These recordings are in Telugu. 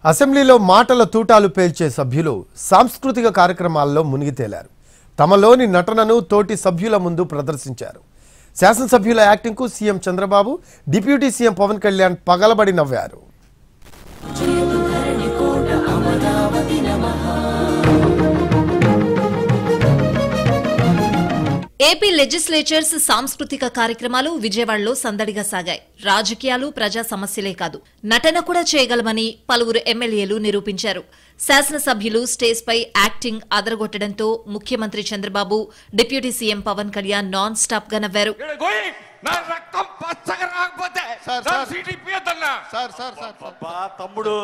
అసెంబ్లీలో మాటల తూటాలు పేల్చే సభ్యులు సాంస్కృతిక కార్యక్రమాల్లో మునిగి తేలారు. తమలోని నటనను తోటి సభ్యుల ముందు ప్రదర్శించారు. శాసనసభ్యుల యాక్టింగ్కు CM Chandrababu, deputy CM Pawan Kalyan పగలబడి నవ్వారు. ఏపీ లెజిస్లేచర్స్ సాంస్కృతిక కార్యక్రమాలు విజయవాడలో సందడిగా సాగాయి. రాజకీయాలు, ప్రజా సమస్యలే కాదు, నటన కూడా చేయగలమని పలువురు ఎమ్మెల్యేలు నిరూపించారు. శాసనసభ్యులు స్టేజ్పై యాక్టింగ్ అదరగొట్టడంతో ముఖ్యమంత్రి Chandrababu, deputy CM Pawan Kalyan non stop గా నవ్వారు. తమ్ముడు,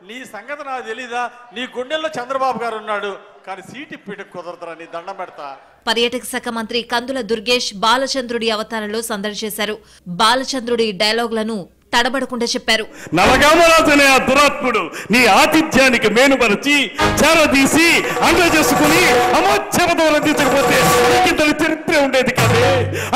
నీ సంగతి నాకు తెలీదా? నీ గుండెల్లో చంద్రబాబు గారు ఉన్నాడు, కానీ సీటు పీట కుదరదురా, నీ దండం పెడతా. పర్యాటక శాఖ మంత్రి కందుల దుర్గేష్ బాలచంద్రుడి అవతారంలో సందడి చేశారు. బాలచంద్రుడి డైలాగులను తడబడకుండా చెప్పారు. నలగామరాజనే ఆ దురాత్ముడు నీ ఆతిథ్యానికి మేనుపరిచి చేరదీసి అండ చేసుకుని అమోచ్చరతో రందించకపోతే ఇంతటి చరిత్ర ఉండేది కాదే.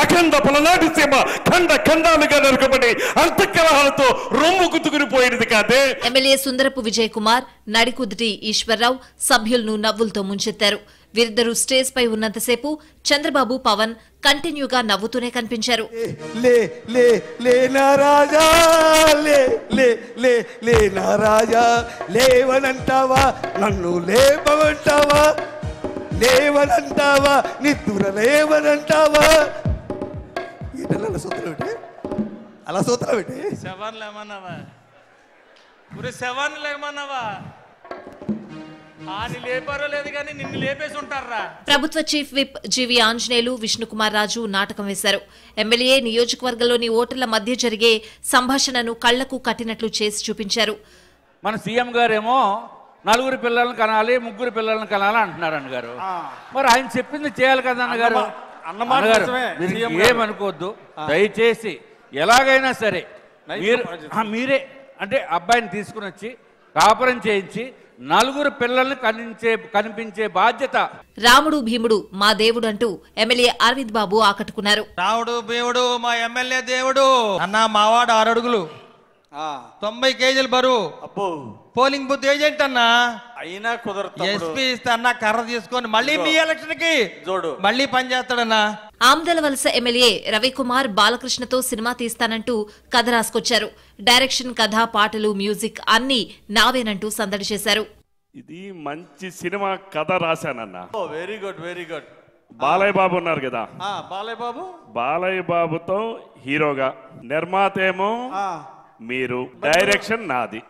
అఖండ పలనాటి సీమ ఖండ ఖండాలుగా నరకబడి అంతఃకలహాలతో రొమ్ము గుద్దుకుని పోయేది కాదే. ఎమ్మెల్యే సుందరపు విజయ్ కుమార్, నడికుదుటి ఈశ్వర్రావు సభ్యులను నవ్వులతో ముంచెత్తారు. వీరిద్దరూ స్టేజ్ పై ఉన్నంతసేపు చంద్రబాబు, పవన్ కంటిన్యూగా నవ్వుతూనే కనిపించారు. లే లే లే నారాజా, లే లే లే లే నారాజా, లేవనంటావా నన్ను లేపమంటావా, లేవనంటావా నిద్దుర లేవనంటావా. అలా సూత్రం ఏంటి, అలా సూత్రం ఏంటి? శవాన్లు ఏమన్నావా? శవాన్లు ఏమన్నావా? ప్రభుత్వ చీఫ్ విప్ జీవి ఆంజనేయులు, విష్ణుకుమార్ రాజు నాటకం వేశారు. ఎమ్మెల్యే నియోజకవర్గంలోని ఓటర్ల మధ్య జరిగే సంభాషణను కళ్లకు కట్టినట్లు చేసి చూపించారు. మన సీఎం గారేమో 4 పిల్లలను కనాలి, 3 పిల్లలను కనాలి అంటున్నారు అన్నగారు. మరి ఆయన చెప్పింది చేయాలి కదా అన్నగారు. ఏమనుకోవద్దు దయచేసి. ఎలాగైనా సరే మీరే అంటే అబ్బాయిని తీసుకుని వచ్చి కాపురం చేయించి 4 పిల్లల్ని కనిపించే బాధ్యత. రాముడు భీముడు మా దేవుడు అంటూ ఎమ్మెల్యే అరవింద్ బాబు ఆకట్టుకున్నారు. రాముడు భీముడు మా ఎమ్మెల్యే దేవుడు అన్న. మావాడు 6 అడుగులు, 90 కేజీలు బరువు, పోలింగ్ బూత్ ఏజెంట్ అన్నా. అయినా కుదరదు. ఎస్పీ ఇస్తా అన్న కర్ర తీసుకొని మళ్ళీ మీ ఎలక్షన్ కి జోడు మళ్ళీ పనిచేస్తాడన్నా. ఆమ్దల వలస ఎమ్మెల్యే రవికుమార్ బాలకృష్ణతో సినిమా తీస్తానంటూ కథ రాసుకొచ్చారు. డైరెక్షన్, కథ, పాటలు, మ్యూజిక్ అన్ని నావేనంటూ సందడి చేశారు. ఇది మంచి సినిమా కథ రాశానన్నా. Very good, very good. Balayya Babu ఉన్నారు కదా, బాలయ్య బాబుతో హీరోగా, నిర్మాత ఏమో మీరు, డైరెక్షన్ నాది.